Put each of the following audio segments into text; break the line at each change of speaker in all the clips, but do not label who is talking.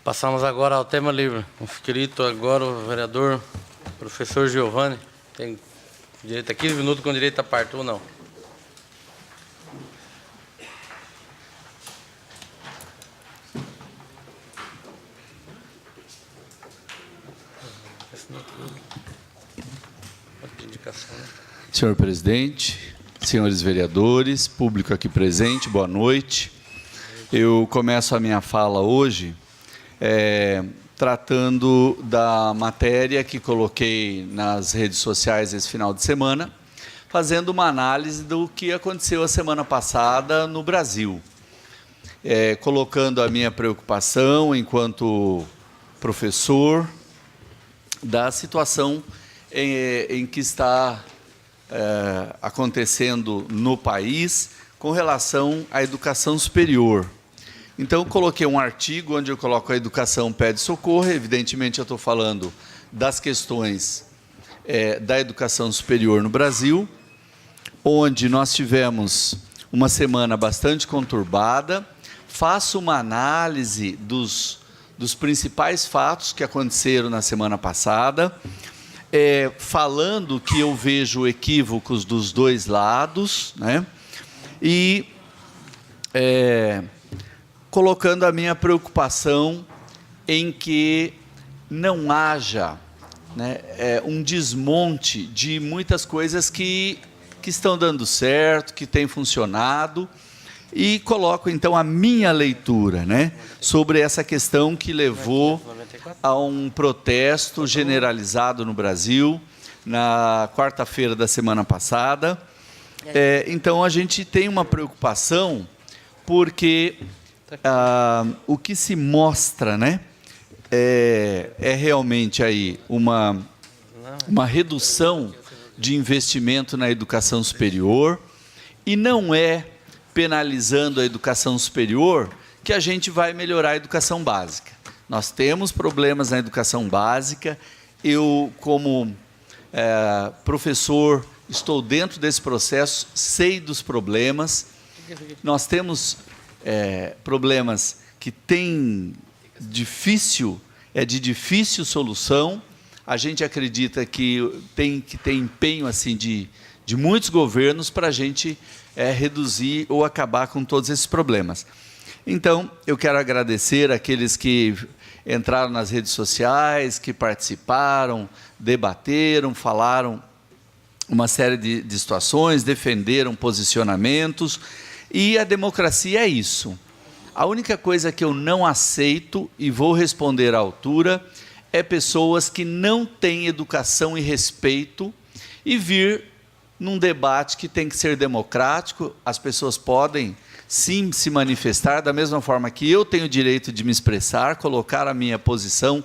Passamos agora ao tema livre. Inscrito agora o vereador professor Giovanni. Tem direito a 15 minutos com direito a parte ou não.
Senhor presidente, senhores vereadores, público aqui presente, boa noite. Eu começo a minha fala hoje tratando da matéria que coloquei nas redes sociais esse final de semana, fazendo uma análise do que aconteceu a semana passada no Brasil, colocando a minha preocupação enquanto professor da situação em que está acontecendo no país com relação à educação superior. Então, eu coloquei um artigo onde eu coloco a educação pede socorro. Evidentemente, eu estou falando das questões da educação superior no Brasil, onde nós tivemos uma semana bastante conturbada. Faço uma análise dos principais fatos que aconteceram na semana passada, falando que eu vejo equívocos dos dois lados, né? E colocando a minha preocupação em que não haja, né, um desmonte de muitas coisas que estão dando certo, que têm funcionado, e coloco então a minha leitura, né, sobre essa questão que levou a um protesto generalizado no Brasil na quarta-feira da semana passada. Então a gente tem uma preocupação porque o que se mostra, né, é realmente aí uma redução de investimento na educação superior, e não é penalizando a educação superior que a gente vai melhorar a educação básica. Nós temos problemas na educação básica. Eu, como professor, estou dentro desse processo, sei dos problemas. Nós temos problemas que têm de difícil solução. A gente acredita que tem que ter empenho assim, de muitos governos para a gente reduzir ou acabar com todos esses problemas. Então, eu quero agradecer àqueles que entraram nas redes sociais, que participaram, debateram, falaram uma série de situações, defenderam posicionamentos, e a democracia é isso. A única coisa que eu não aceito, e vou responder à altura, é pessoas que não têm educação e respeito e vir num debate que tem que ser democrático. As pessoas podem sim se manifestar, da mesma forma que eu tenho o direito de me expressar, colocar a minha posição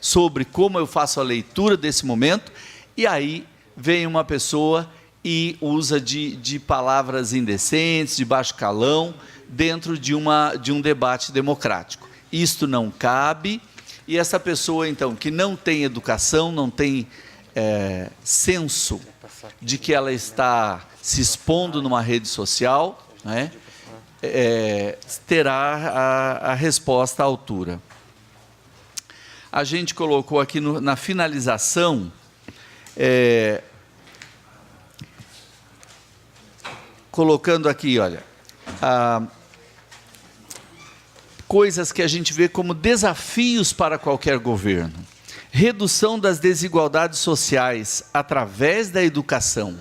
sobre como eu faço a leitura desse momento, e aí vem uma pessoa e usa de palavras indecentes, de baixo calão, dentro de um debate democrático. Isto não cabe, e essa pessoa, então, que não tem educação, não tem senso de que ela está se expondo numa rede social, né, terá a resposta à altura. A gente colocou aqui na finalização colocando aqui, olha, coisas que a gente vê como desafios para qualquer governo. Redução das desigualdades sociais através da educação.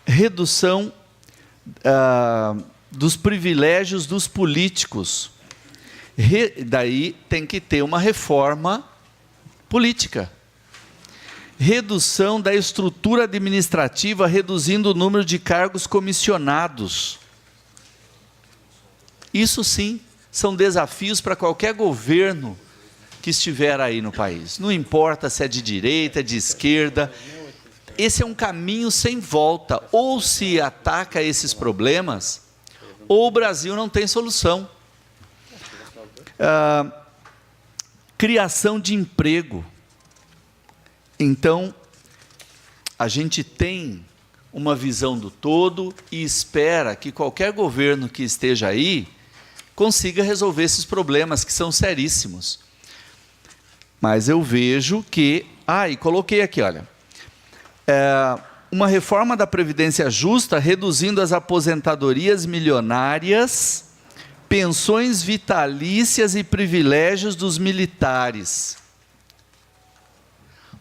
Redução dos privilégios dos políticos. Daí tem que ter uma reforma política. Redução da estrutura administrativa, reduzindo o número de cargos comissionados. Isso sim são desafios para qualquer governo que estiver aí no país. Não importa se é de direita, de esquerda. Esse é um caminho sem volta. Ou se ataca esses problemas, ou o Brasil não tem solução. Criação de emprego. Então, a gente tem uma visão do todo e espera que qualquer governo que esteja aí consiga resolver esses problemas que são seríssimos. Mas eu vejo que... e coloquei aqui, olha. Uma reforma da Previdência justa, reduzindo as aposentadorias milionárias, pensões vitalícias e privilégios dos militares.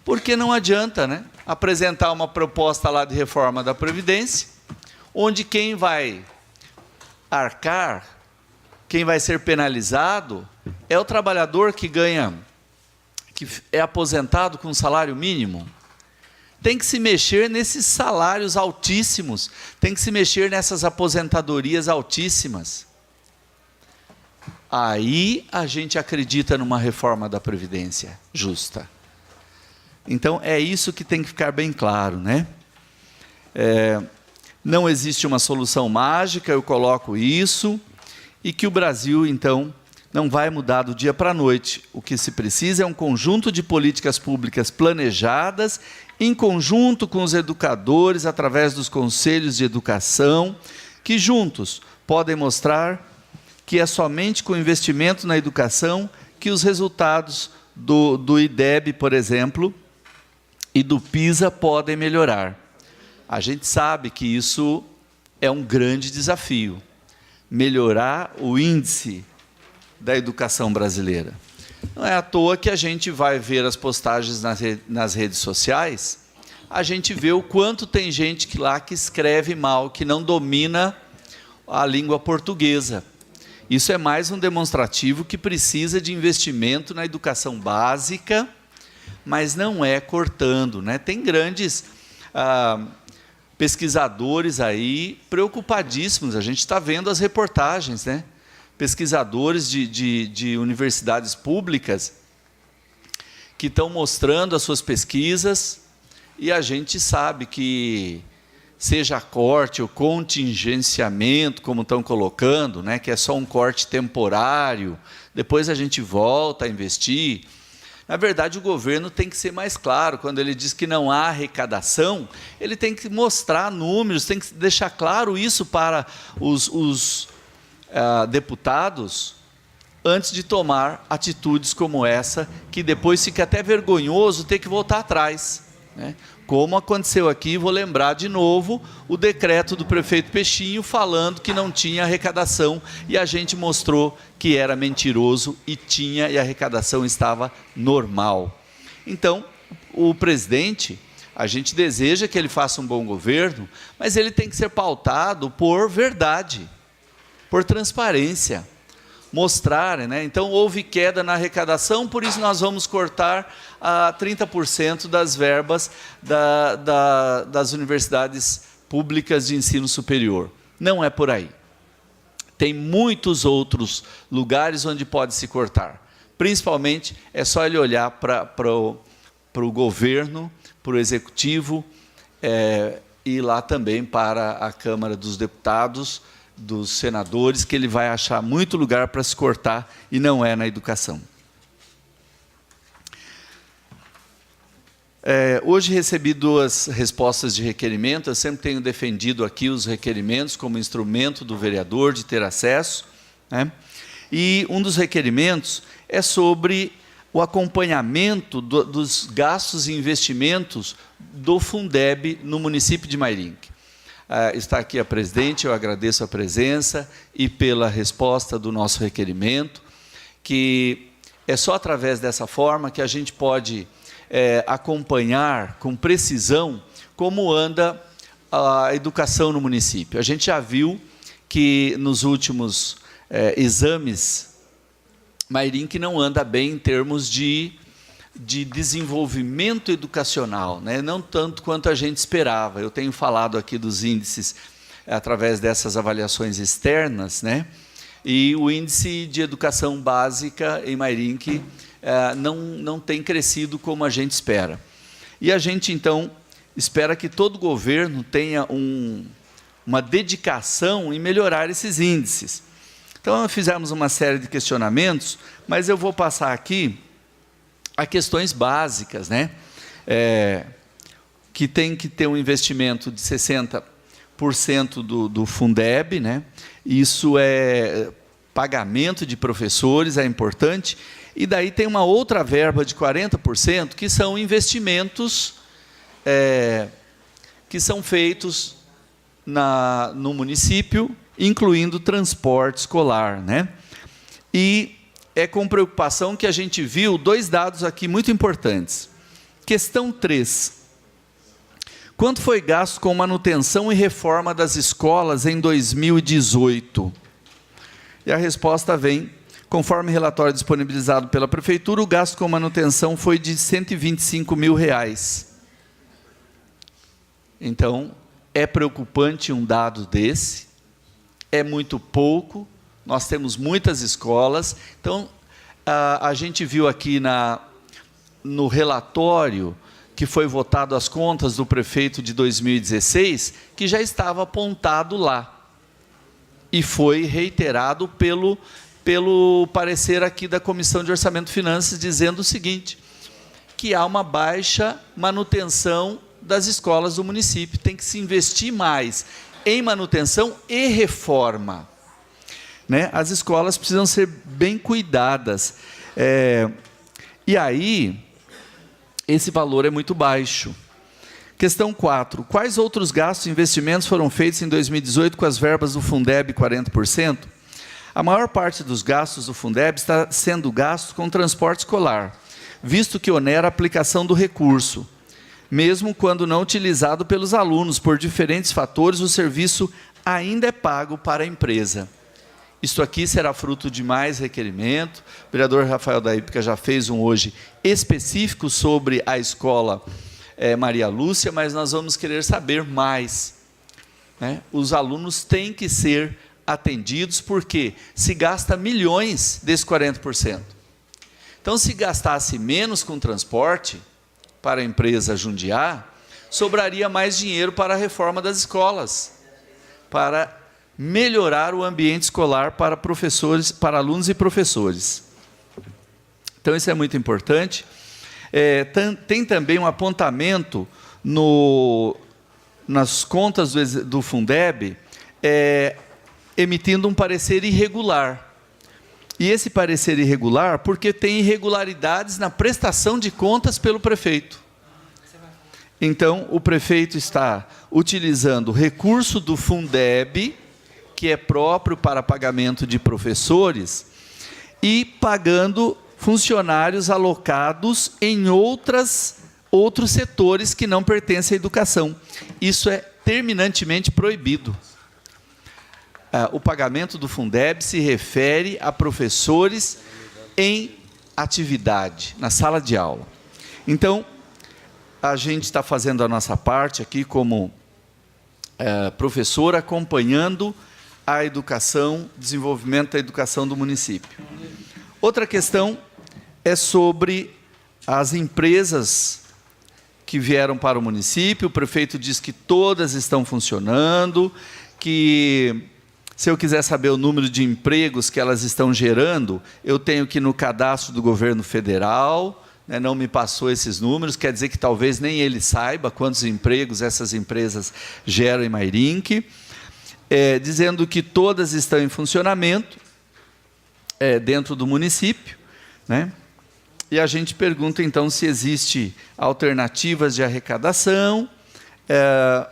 Porque não adianta, né, apresentar uma proposta lá de reforma da Previdência, onde quem vai arcar, quem vai ser penalizado, é o trabalhador que ganha, que é aposentado com salário mínimo. Tem que se mexer nesses salários altíssimos, tem que se mexer nessas aposentadorias altíssimas. Aí a gente acredita numa reforma da Previdência justa. Então, é isso que tem que ficar bem claro, né? Não existe uma solução mágica, eu coloco isso, e que o Brasil, então, não vai mudar do dia para a noite. O que se precisa é um conjunto de políticas públicas planejadas, em conjunto com os educadores, através dos conselhos de educação, que juntos podem mostrar que é somente com investimento na educação que os resultados do IDEB, por exemplo, e do PISA podem melhorar. A gente sabe que isso é um grande desafio, melhorar o índice da educação brasileira. Não é à toa que a gente vai ver as postagens nas redes sociais, a gente vê o quanto tem gente lá que escreve mal, que não domina a língua portuguesa. Isso é mais um demonstrativo que precisa de investimento na educação básica, mas não é cortando, né? Tem grandes pesquisadores aí preocupadíssimos, a gente está vendo as reportagens, né? Pesquisadores de universidades públicas que estão mostrando as suas pesquisas, e a gente sabe que, seja corte ou contingenciamento, como estão colocando, né, que é só um corte temporário, depois a gente volta a investir. Na verdade, o governo tem que ser mais claro. Quando ele diz que não há arrecadação, ele tem que mostrar números, tem que deixar claro isso para os deputados, antes de tomar atitudes como essa, que depois fica até vergonhoso ter que voltar atrás, né? Como aconteceu aqui, vou lembrar de novo, o decreto do prefeito Peixinho falando que não tinha arrecadação, e a gente mostrou que era mentiroso, e tinha, e a arrecadação estava normal. Então, o presidente, a gente deseja que ele faça um bom governo, mas ele tem que ser pautado por verdade, por transparência, mostrar, né? Então, houve queda na arrecadação, por isso nós vamos cortar 30% das verbas das universidades públicas de ensino superior. Não é por aí. Tem muitos outros lugares onde pode se cortar. Principalmente, é só ele olhar para o governo, para o executivo, e lá também para a Câmara dos Deputados, dos senadores, que ele vai achar muito lugar para se cortar, e não é na educação. Hoje recebi 2 respostas de requerimento. Eu sempre tenho defendido aqui os requerimentos como instrumento do vereador de ter acesso, né? E um dos requerimentos é sobre o acompanhamento dos gastos e investimentos do Fundeb no município de Mairinque. Está aqui a presidente, eu agradeço a presença e pela resposta do nosso requerimento, que é só através dessa forma que a gente pode acompanhar com precisão como anda a educação no município. A gente já viu que nos últimos exames, Mairinque não anda bem em termos de desenvolvimento educacional, né? Não tanto quanto a gente esperava. Eu tenho falado aqui dos índices através dessas avaliações externas, né? E o índice de educação básica em Mairinque não tem crescido como a gente espera. E a gente, então, espera que todo governo tenha uma dedicação em melhorar esses índices. Então, fizemos uma série de questionamentos, mas eu vou passar aqui a questões básicas, né? que tem que ter um investimento de 60% do Fundeb, né? Isso é pagamento de professores, é importante. E daí tem uma outra verba de 40%, que são investimentos que são feitos no município, incluindo transporte escolar, né? E é com preocupação que a gente viu 2 dados aqui muito importantes. Questão 3. Quanto foi gasto com manutenção e reforma das escolas em 2018? E a resposta vem, conforme relatório disponibilizado pela Prefeitura, o gasto com manutenção foi de R$ 125 mil. Então, é preocupante um dado desse, é muito pouco, nós temos muitas escolas. Então, a gente viu aqui no relatório que foi votado as contas do prefeito de 2016, que já estava apontado lá. E foi reiterado pelo parecer aqui da Comissão de Orçamento e Finanças, dizendo o seguinte, que há uma baixa manutenção das escolas do município. Tem que se investir mais em manutenção e reforma, né? As escolas precisam ser bem cuidadas. E aí, esse valor é muito baixo. Questão 4. Quais outros gastos e investimentos foram feitos em 2018 com as verbas do Fundeb 40%? A maior parte dos gastos do Fundeb está sendo gasto com transporte escolar, visto que onera a aplicação do recurso. Mesmo quando não utilizado pelos alunos, por diferentes fatores, o serviço ainda é pago para a empresa. Isto aqui será fruto de mais requerimento. O vereador Rafael da Ípica já fez um hoje específico sobre a escola Maria Lúcia, mas nós vamos querer saber mais, né? Os alunos têm que ser atendidos, porque se gasta milhões desse 40%. Então, se gastasse menos com transporte para a empresa Jundiá, sobraria mais dinheiro para a reforma das escolas, para melhorar o ambiente escolar para professores, para alunos e professores. Então, isso é muito importante. Tem também um apontamento nas contas do Fundeb, emitindo um parecer irregular. E esse parecer irregular, porque tem irregularidades na prestação de contas pelo prefeito. Então, o prefeito está utilizando recurso do Fundeb, que é próprio para pagamento de professores, e pagando funcionários alocados em outros setores que não pertencem à educação. Isso é terminantemente proibido. O pagamento do Fundeb se refere a professores em atividade, na sala de aula. Então, a gente está fazendo a nossa parte aqui como professor, acompanhando a educação, desenvolvimento da educação do município. Outra questão é sobre as empresas que vieram para o município. O prefeito diz que todas estão funcionando, que se eu quiser saber o número de empregos que elas estão gerando, eu tenho que ir no cadastro do governo federal, né, não me passou esses números, quer dizer que talvez nem ele saiba quantos empregos essas empresas geram em Mairinque. Dizendo que todas estão em funcionamento dentro do município, né? E a gente pergunta, então, se existe alternativas de arrecadação,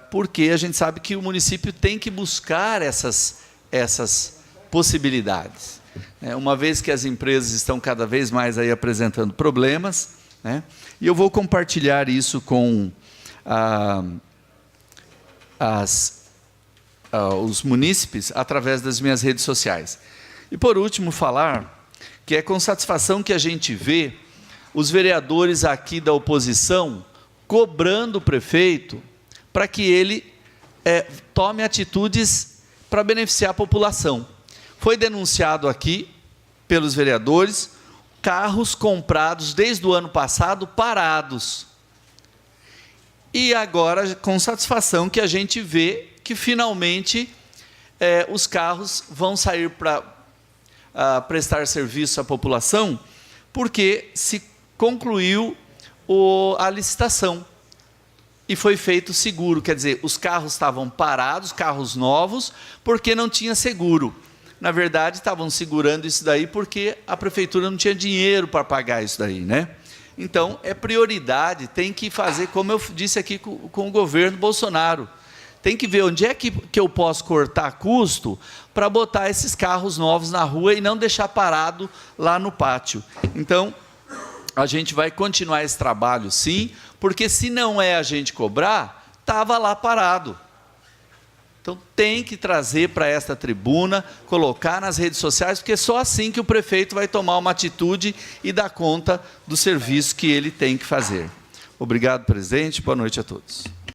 porque a gente sabe que o município tem que buscar essas possibilidades, né? Uma vez que as empresas estão cada vez mais aí apresentando problemas, né? E eu vou compartilhar isso com os munícipes através das minhas redes sociais. E, por último, falar que é com satisfação que a gente vê os vereadores aqui da oposição cobrando o prefeito para que ele tome atitudes para beneficiar a população. Foi denunciado aqui pelos vereadores carros comprados desde o ano passado parados. E agora, com satisfação, que a gente vê que finalmente os carros vão sair para prestar serviço à população, porque se concluiu a licitação. e foi feito seguro. Quer dizer, os carros estavam parados, carros novos, porque não tinha seguro. Na verdade, estavam segurando isso daí porque a prefeitura não tinha dinheiro para pagar isso daí, né? Então, é prioridade, tem que fazer, como eu disse aqui com o governo Bolsonaro, tem que ver onde é que eu posso cortar custo para botar esses carros novos na rua e não deixar parado lá no pátio. Então, a gente vai continuar esse trabalho, sim, porque se não é a gente cobrar, estava lá parado. Então, tem que trazer para esta tribuna, colocar nas redes sociais, porque é só assim que o prefeito vai tomar uma atitude e dar conta do serviço que ele tem que fazer. Obrigado, presidente. Boa noite a todos.